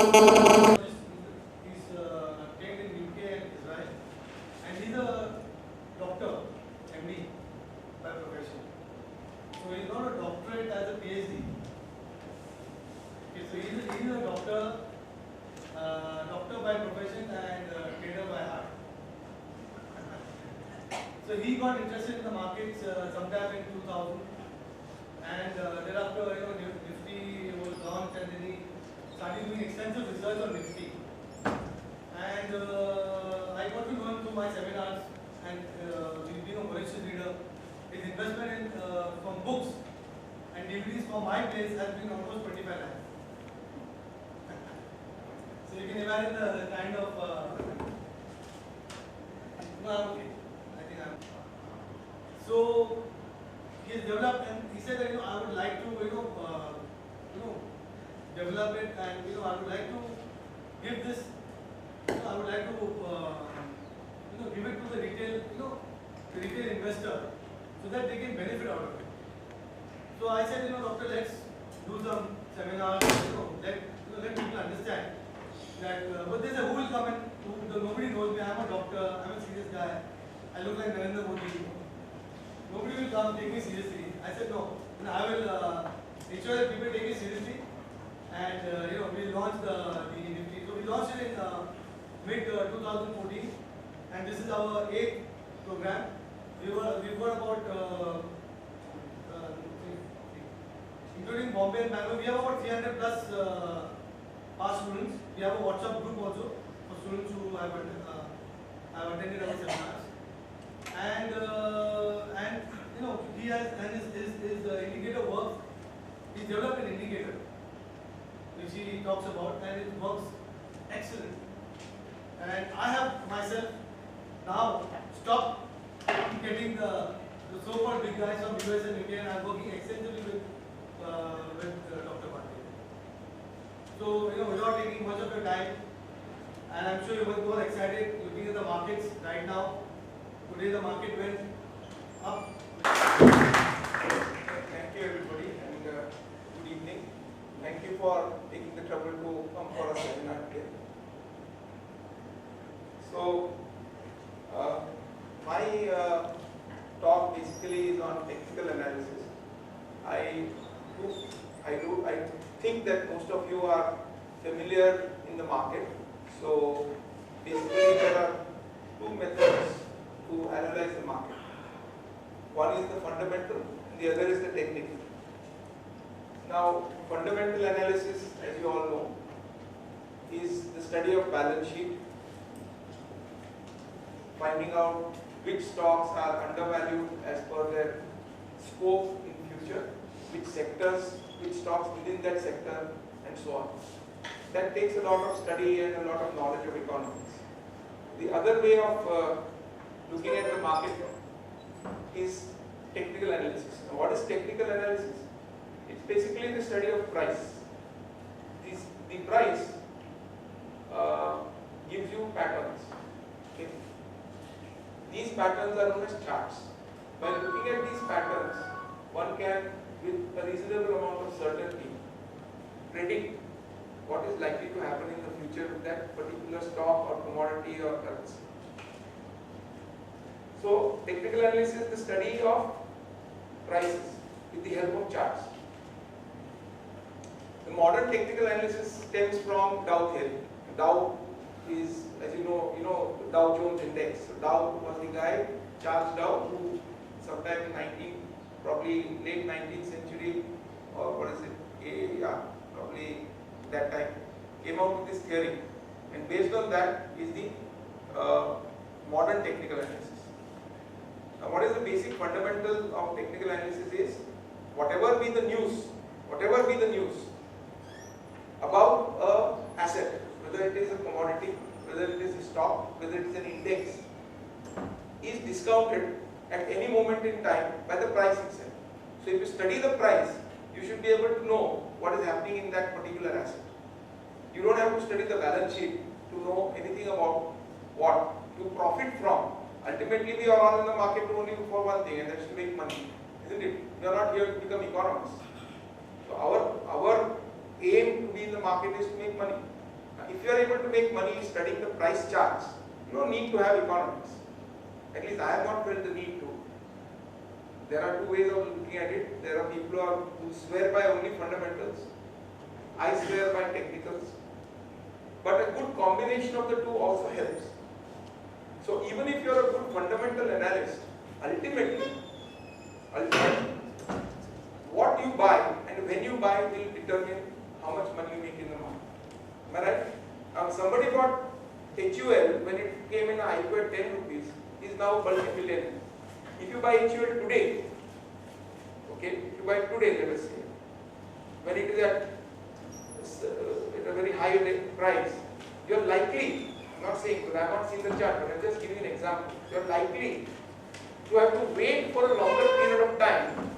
He's trained in UK and Israel, and he's a doctor, MD by profession. So he's not a doctorate as a PhD. Okay, so he's a doctor, doctor by profession and trader by heart. So he got interested in the markets sometime in 2000, and thereafter, Nifty was launched, and then he started doing extensive research on Nifty. And I got to know him through my seminars, and being a voracious reader, his investment in from books and DVDs from my place has been almost 25 lakhs. So you can imagine the kind of no, I'm okay. I think I'm. So he has developed, and he said that I would like to develop it, and I would like to give this. I would like to give it to the retail the retail investor, so that they can benefit out of it. So I said, doctor, let's do some seminars. Let people understand that. But they said, who will come and nobody knows me. I'm a doctor. I'm a serious guy. I look like Narendra Modi. Nobody will come take me seriously. I said no. I will ensure that people take me seriously, and we launched the Nifty. So we launched it in mid 2014, and this is our 8th program. We've got about including Bombay and Bangalore, we have about 300 plus past students. We have a WhatsApp group also for students who have attended our seminars. And he has, and his indicator works. He's developed an indicator which he talks about, and it works excellent. And I have myself now stopped getting the so-called big guys from US and UK, and I'm working extensively with Dr. Pandey. So without taking much of your time, and I'm sure you're more excited looking at the markets right now. Today the market went up. Thank you everybody, and good evening. Thank you for taking the trouble to come for a seminar today. So my talk basically is on technical analysis. I think that most of you are familiar in the market. So basically there are two methods to analyze the market. One is the fundamental, and the other is the technical. Now, fundamental analysis, as you all know, is the study of balance sheet, finding out which stocks are undervalued as per their scope in future, which sectors, which stocks within that sector, and so on. That takes a lot of study and a lot of knowledge of economics. The other way of looking at the market is technical analysis. Now, what is technical analysis? It's basically the study of price. The price gives you patterns. Okay. These patterns are known as charts. By looking at these patterns, one can, with a reasonable amount of certainty, predict what is likely to happen in the future with that particular stock or commodity or currency. So, technical analysis is the study of prices with the help of charts. The modern technical analysis stems from Dow theory. Dow is, as you know, the Dow Jones Index. So Dow was the guy, Charles Dow, who sometime in probably late 19th century, or what is it? Probably that time, came out with this theory, and based on that is the modern technical analysis. Now, what is the basic fundamental of technical analysis is whatever be the news about an asset, whether it is a commodity, whether it is a stock, whether it is an index, is discounted at any moment in time by the price itself. So if you study the price, you should be able to know what is happening in that particular asset. You don't have to study the balance sheet to know anything about what to profit from. Ultimately, we are all in the market only for one thing, and that's to make money, isn't it? We are not here to become economists. So our aim to be in the market is to make money. if you are able to make money studying the price charts, you don't need to have economics. At least I have not felt the need to. There are two ways of looking at it. There are people who swear by only fundamentals. I swear by technicals. But a good combination of the two also helps. So even if you are a good fundamental analyst, ultimately, what you buy and when you buy will determine how much money you make in the market. Am I right? Somebody bought HUL when it came in an IPO at 10 rupees, is now multi-millionaire. If you buy HUL today, okay, if you buy today, let us say, when it is at a very high price, you are likely, I am not saying, because I have not seen the chart, but I am just giving an example, you are likely to have to wait for a longer period of time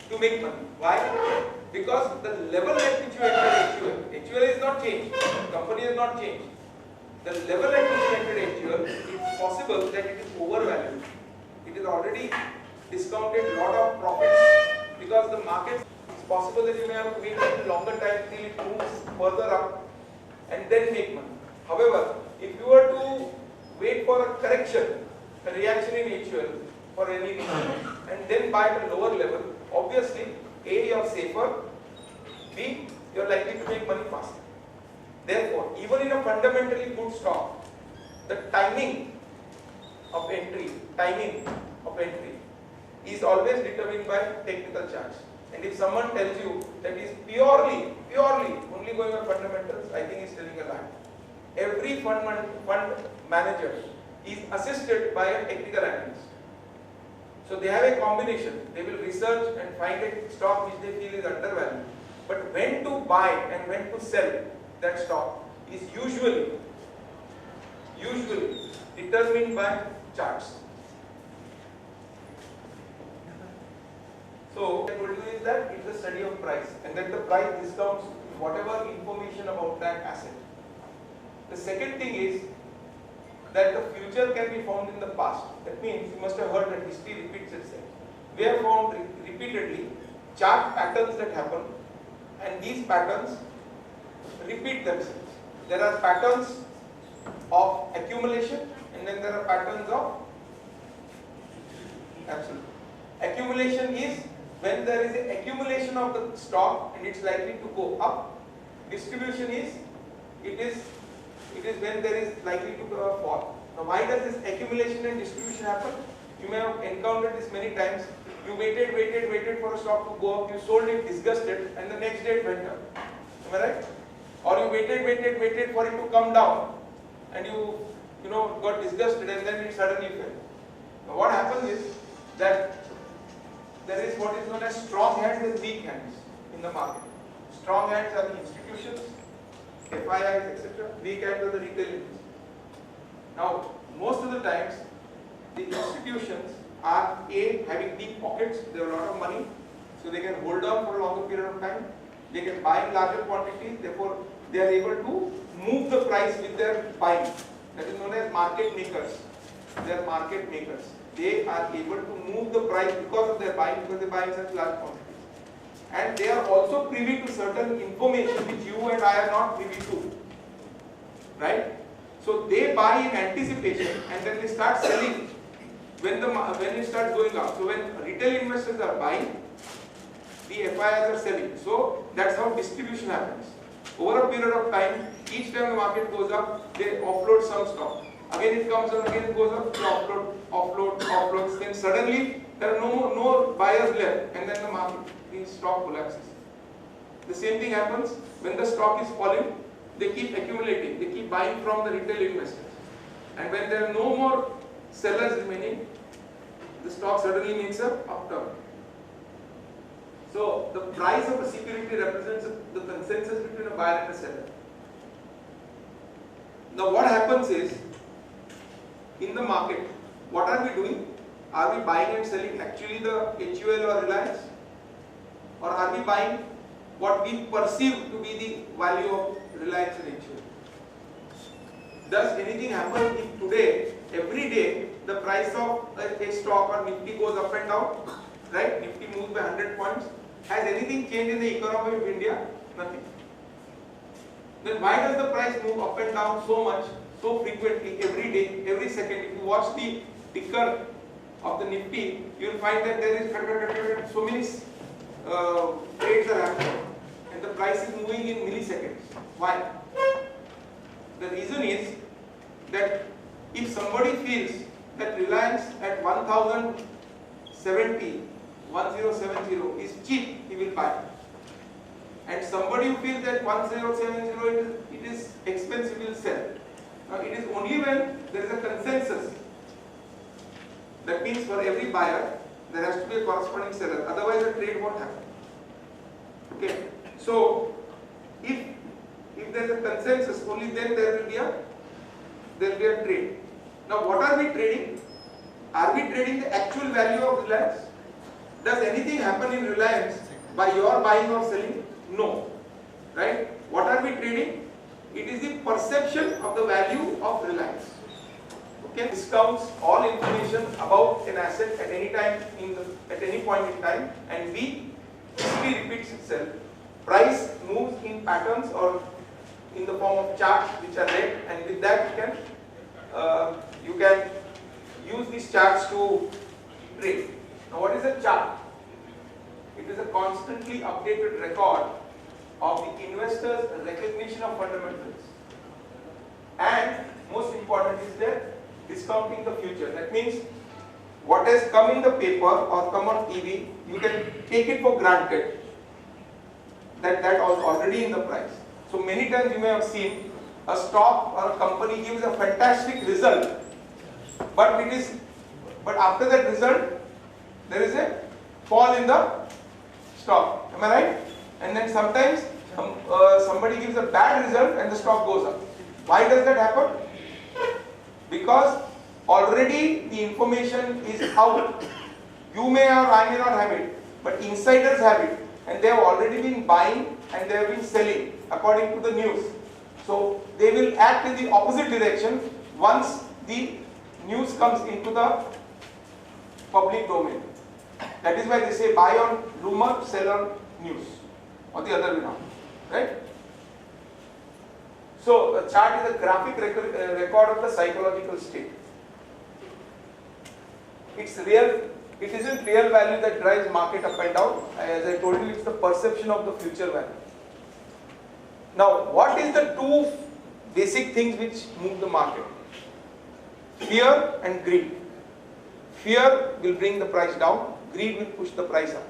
to make money. Why? Because the level at which you enter HUL is not changed, the company has not changed. The level at which you entered HUL, it's possible that it is overvalued. It is already discounted a lot of profits because the market, it's possible that you may have to wait a longer time till it moves further up and then make money. However, if you were to wait for a correction, a reaction in HUL for any reason and then buy at a lower level, obviously A, you are safer, B, you are likely to make money faster. Therefore, even in a fundamentally good stock, the timing of entry is always determined by technical charts. And if someone tells you that is purely only going on fundamentals, I think he is telling a lie. Every fund manager is assisted by a technical analyst. So they have a combination. They will research and find a stock which they feel is undervalued. But when to buy and when to sell that stock is usually determined by charts. So what I told you is that it's a study of price and that the price discounts whatever information about that asset. The second thing is that the future can be found in the past. That means you must have heard that history repeats itself. We have found repeatedly chart patterns that happen and these patterns repeat themselves. There are patterns of accumulation and then there are patterns of absolute. Accumulation is when there is an accumulation of the stock and it's likely to go up. Distribution is when there is likely to fall. Now why does this accumulation and distribution happen? You may have encountered this many times. You waited for a stock to go up, you sold it disgusted and the next day it went up. Am I right? Or you waited for it to come down and you got disgusted and then it suddenly fell. Now what happens is that there is what is known as strong hands and weak hands in the market. Strong hands are the institutions, FIIs, etc. Weak hands are the retail investors. Now, most of the times, the institutions are having deep pockets, they have a lot of money, so they can hold on for a longer period of time. They can buy in larger quantities, therefore they are able to move the price with their buying. That is known as market makers. They are market makers. They are able to move the price because of their buying, because they buy in such large quantities. And they are also privy to certain information which you and I are not privy to. Right? So they buy in anticipation and then they start selling when it starts going up. So when retail investors are buying, the FIIs are selling. So that's how distribution happens. Over a period of time, each time the market goes up, they offload some stock. Again it comes down, again it goes up, they offloads. Then suddenly there are no buyers left, and then the market, the stock collapses. The same thing happens when the stock is falling. They keep accumulating, they keep buying from the retail investors. And when there are no more sellers remaining, the stock suddenly makes an upturn. So the price of a security represents the consensus between a buyer and a seller. Now what happens is, in the market, what are we doing? Are we buying and selling actually the HUL or Reliance? Or are we buying what we perceive to be the value of Reliance and HUL? Does anything happen if today, every day, the price of a stock or Nifty goes up and down? Right? Nifty moves by 100 points. Has anything changed in the economy of India? Nothing. then why does the price move up and down so much, so frequently, every day, every second? If you watch the ticker of the Nifty, you will find that there is so many trades are happening and the price is moving in milliseconds. Why? The reason is that if somebody feels that Reliance at 1070 is cheap, he will buy. And somebody who feels that 1070 it is expensive will sell. Now it is only when there is a consensus. That means for every buyer there has to be a corresponding seller, otherwise the trade won't happen. Okay. So if there is a consensus, only then there will be a trade. Now what are we trading? Are we trading the actual value of Reliance? Does anything happen in Reliance by your buying or selling? No. Right? What are we trading? It is the perception of the value of Reliance. Okay? Discounts all information about an asset at any time at any point in time, and B, history repeats itself. Price moves in patterns or in the form of charts which are read, and with that you can use these charts to trade. Now what is a chart? It is a constantly updated record of the investor's recognition of fundamentals, and most important is that discounting the future. That means what has come in the paper or come on TV, you can take it for granted that was already in the price. So many times you may have seen a stock or a company gives a fantastic result, but after that result there is a fall in the stock. Am I right? And then sometimes somebody gives a bad result and the stock goes up. Why does that happen? Because already the information is out. You may or I may not have it, but insiders have it, and they have already been buying and they have been selling according to the news. So they will act in the opposite direction once the news comes into the public domain. That is why they say buy on rumor, sell on news, or the other way around, right? So a chart is a graphic record of the psychological state. It isn't real value that drives market up and down. As I told you, it's the perception of the future value. Now, what is the two basic things which move the market? Fear and greed. Fear will bring the price down, greed will push the price up.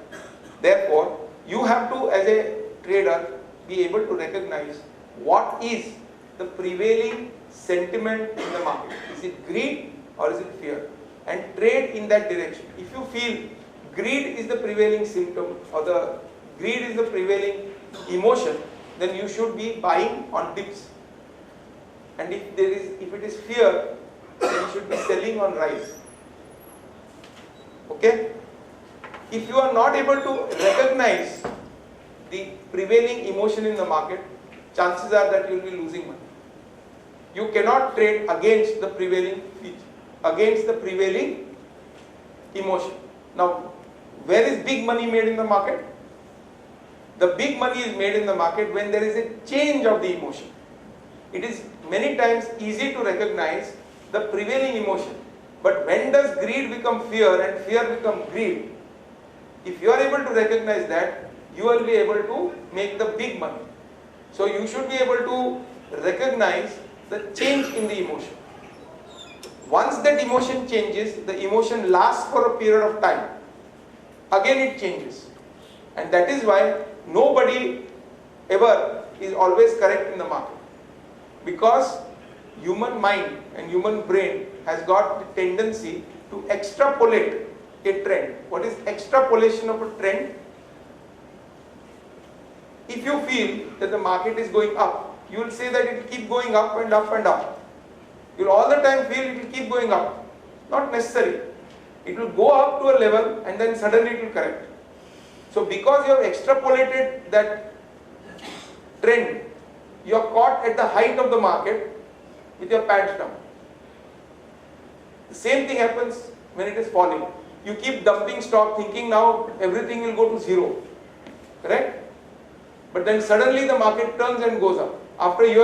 Therefore, you have to, as a trader, be able to recognize what is the prevailing sentiment in the market. Is it greed or is it fear? And trade in that direction. If you feel greed is the prevailing symptom or the greed is the prevailing emotion, then you should be buying on dips. And if it is fear, then you should be selling on rise. Okay? If you are not able to recognize the prevailing emotion in the market, chances are that you will be losing money. You cannot trade against the prevailing emotion. Now, where is big money made in the market? The big money is made in the market when there is a change of the emotion. It is many times easy to recognize the prevailing emotion. But when does greed become fear and fear become greed? If you are able to recognize that, you will be able to make the big money. So you should be able to recognize the change in the emotion. Once that emotion changes, the emotion lasts for a period of time. Again it changes. And that is why nobody ever is always correct in the market. Because human mind and human brain has got the tendency to extrapolate a trend. What is extrapolation of a trend? If you feel that the market is going up, you will say that it will keep going up and up and up. You will all the time feel it will keep going up. Not necessary. It will go up to a level and then suddenly it will correct. So because you have extrapolated that trend, you are caught at the height of the market with your pants down. The same thing happens when it is falling. You keep dumping stock thinking now everything will go to zero. Correct? But then suddenly the market turns and goes up. after your